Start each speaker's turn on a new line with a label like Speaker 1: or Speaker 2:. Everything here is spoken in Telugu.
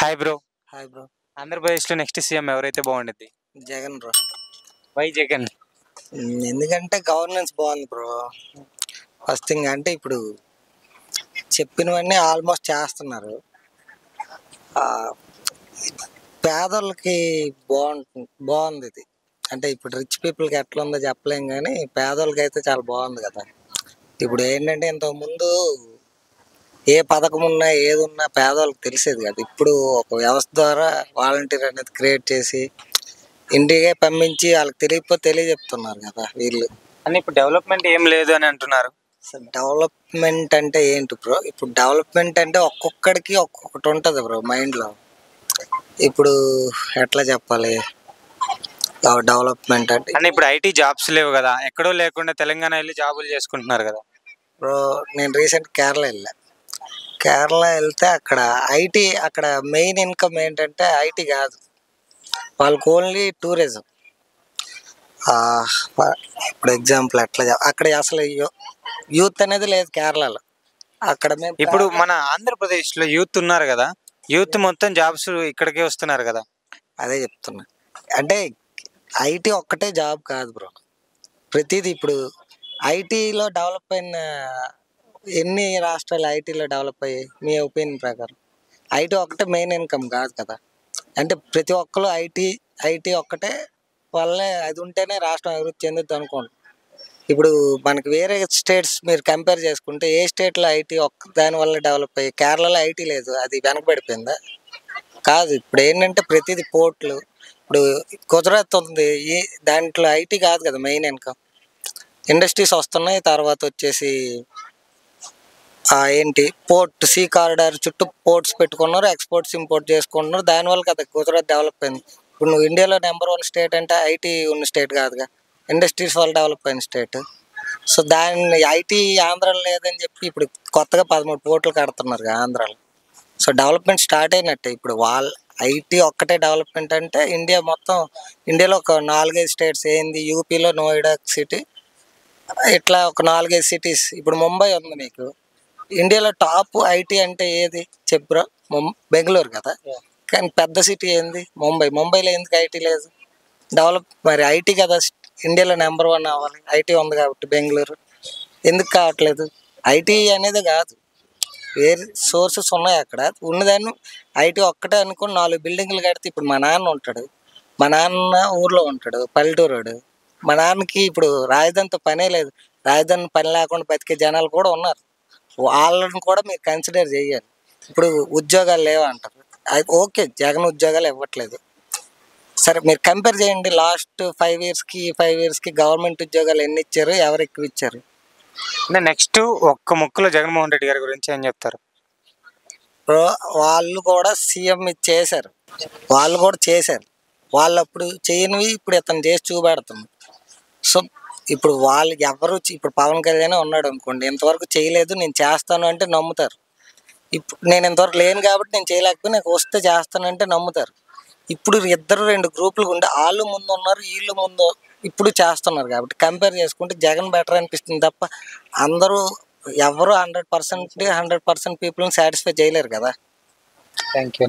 Speaker 1: Hi bro.
Speaker 2: Hi bro.
Speaker 1: ఆంధ్రప్రదేశ్‌లో నెక్స్ట్ సీఎం ఎవరైతే బాగుండిద్ది?
Speaker 2: జగన్ బ్రో.
Speaker 1: వై జగన్?
Speaker 2: ఎందుకంటే గవర్నెన్స్ బాగుంది బ్రో. ఫస్ట్ థింగ్ అంటే ఇప్పుడు చెప్పినవన్నీ ఆల్మోస్ట్ చేస్తున్నారు. పేదోళ్ళకి బాగుంది ఇది. అంటే ఇప్పుడు రిచ్ పీపుల్కి ఎట్లా ఉందో చెప్పలేం, కానీ పేదోళ్ళకి అయితే చాలా బాగుంది కదా. ఇప్పుడు ఏంటంటే ఇంతకుముందు ఏ పథకం ఉన్నా ఏది ఉన్నా పేదోళ్ళకి తెలిసేది కదా. ఇప్పుడు ఒక వ్యవస్థ ద్వారా వాలంటీర్ అనేది క్రియేట్ చేసి ఇంటికే పంపించి వాళ్ళకి తెలియజెప్తున్నారు కదా వీళ్ళు.
Speaker 1: అని ఇప్పుడు డెవలప్మెంట్ ఏం లేదు అని అంటున్నారు.
Speaker 2: డెవలప్మెంట్ అంటే ఏంటి బ్రో? ఇప్పుడు డెవలప్మెంట్ అంటే ఒక్కొక్కడికి ఒక్కొక్కటి ఉంటుంది బ్రో మైండ్లో. ఇప్పుడు ఎట్లా చెప్పాలి డెవలప్మెంట్ అంటే?
Speaker 1: ఇప్పుడు ఐటీ జాబ్స్ లేవు కదా, ఎక్కడో లేకుండా తెలంగాణ వెళ్ళి జాబులు చేసుకుంటున్నారు కదా
Speaker 2: బ్రో. నేను రీసెంట్ కేరళ వెళ్తే అక్కడ ఐటీ, అక్కడ మెయిన్ ఇన్కమ్ ఏంటంటే ఐటీ కాదు, వాళ్ళకి ఓన్లీ టూరిజం. ఇప్పుడు ఎగ్జాంపుల్ అక్కడ అసలు యూత్ అనేది లేదు కేరళలో. అక్కడ మేము
Speaker 1: ఇప్పుడు మన ఆంధ్రప్రదేశ్లో యూత్ ఉన్నారు కదా, యూత్ మొత్తం జాబ్స్ ఇక్కడికే వస్తున్నారు కదా.
Speaker 2: అదే చెప్తున్నా. అంటే ఐటీ ఒక్కటే జాబ్ కాదు బ్రో, ప్రతిదీ. ఇప్పుడు ఐటీలో డెవలప్ అయిన ఎన్ని రాష్ట్రాలు ఐటీలో డెవలప్ అయ్యాయి మీ ఒపీనియన్ ప్రకారం? ఐటీ ఒక్కటే మెయిన్ ఇన్కమ్ కాదు కదా. అంటే ప్రతి ఒక్కరు ఐటీ ఒక్కటే వల్లే, అది ఉంటేనే రాష్ట్రం అభివృద్ధి చెందుద్ది అనుకోండి. ఇప్పుడు మనకి వేరే స్టేట్స్ మీరు కంపేర్ చేసుకుంటే ఏ స్టేట్లో ఐటీ ఒక్క దానివల్ల డెవలప్ అయ్యి? కేరళలో ఐటీ లేదు, అది వెనకబడిపోయిందా? కాదు. ఇప్పుడు ఏంటంటే ప్రతిదీ పోర్ట్లు. ఇప్పుడు గుజరాత్ ఉంది, దాంట్లో ఐటీ కాదు కదా మెయిన్ ఇన్కమ్. ఇండస్ట్రీస్ వస్తున్నాయి, తర్వాత వచ్చేసి ఏంటి పోర్ట్, సీ కారిడార్ చుట్టూ పోర్ట్స్ పెట్టుకున్నారు, ఎక్స్పోర్ట్స్ ఇంపోర్ట్ చేసుకుంటున్నారు. దానివల్ల కదా గుజరాత్ డెవలప్ అయింది. ఇప్పుడు నువ్వు ఇండియాలో నెంబర్ 1 స్టేట్ అంటే ఐటీ ఉన్న స్టేట్ కాదుగా, ఇండస్ట్రీస్ వల్ల డెవలప్ అయిన స్టేట్. సో దాన్ని ఐటీ ఆంధ్రాలో లేదని చెప్పి ఇప్పుడు కొత్తగా 13 పోర్ట్లు కడుతున్నారు ఆంధ్రాలో. సో డెవలప్మెంట్ స్టార్ట్ అయినట్టే. ఇప్పుడు ఐటీ ఒక్కటే డెవలప్మెంట్ అంటే ఇండియా మొత్తం, ఇండియాలో ఒక 4-5 స్టేట్స్ ఏంది, యూపీలో నోయిడా సిటీ, ఇట్లా ఒక 4-5 సిటీస్. ఇప్పుడు ముంబై ఉంది మీకు. ఇండియాలో టాప్ ఐటీ అంటే ఏది చెప్పురా? బెంగళూరు కదా. కానీ పెద్ద సిటీ ఏంది? ముంబైలో ఎందుకు ఐటీ లేదు? మరి ఐటీ కదా ఇండియాలో నెంబర్ 1 అవ్వాలి, ఐటీ ఉంది కాబట్టి. బెంగళూరు ఎందుకు కావట్లేదు? ఐటీ అనేది కాదు, వేరే సోర్సెస్ ఉన్నాయి అక్కడ. ఉన్నదాన్ని ఐటీ ఒక్కటే అనుకుని 4 బిల్డింగ్లు కడితే, ఇప్పుడు మా నాన్న ఉంటాడు, మా నాన్న ఊర్లో ఉంటాడు, పల్లెటూరుడు. మా నాన్నకి ఇప్పుడు రాజధానితో పనే లేదు. రాజధాని పని లేకుండా బతికే జనాలు కూడా ఉన్నారు, వాళ్ళని కూడా మీరు కన్సిడర్ చేయాలి. ఇప్పుడు ఉద్యోగాలు లేవంటారు, అది ఓకే, జగన్ ఉద్యోగాలు ఇవ్వట్లేదు. సరే, మీరు కంపేర్ చేయండి. లాస్ట్ 5 ఇయర్స్కి గవర్నమెంట్ ఉద్యోగాలు ఎన్ని ఇచ్చారు, ఎవరు ఎక్కువ ఇచ్చారు?
Speaker 1: నెక్స్ట్ ఒక్క ముక్కలో జగన్మోహన్ రెడ్డి గారి గురించి ఏం చెప్తారు?
Speaker 2: వాళ్ళు కూడా సీఎం చేశారు, వాళ్ళు అప్పుడు చేయనివి ఇప్పుడు ఇతను చేసి చూపెడుతుంది. సో ఇప్పుడు వాళ్ళు ఇప్పుడు పవన్ కళ్యాణ్ ఉన్నాడు అనుకోండి, ఇంతవరకు చేయలేదు, నేను చేస్తాను అంటే నమ్ముతారు. ఇప్పుడు నేను ఇంతవరకు లేను కాబట్టి నేను చేయలేకపోయి, నాకు వస్తే చేస్తానంటే నమ్ముతారు. ఇప్పుడు 2 గ్రూపులు ఉండి వాళ్ళు ముందు ఉన్నారు, వీళ్ళు ముందు ఇప్పుడు చేస్తున్నారు. కాబట్టి కంపేర్ చేసుకుంటే జగన్ బెటర్ అనిపిస్తుంది తప్ప అందరూ ఎవరు 100% పీపుల్ని సాటిస్ఫై చేయలేరు కదా.
Speaker 1: Thank you.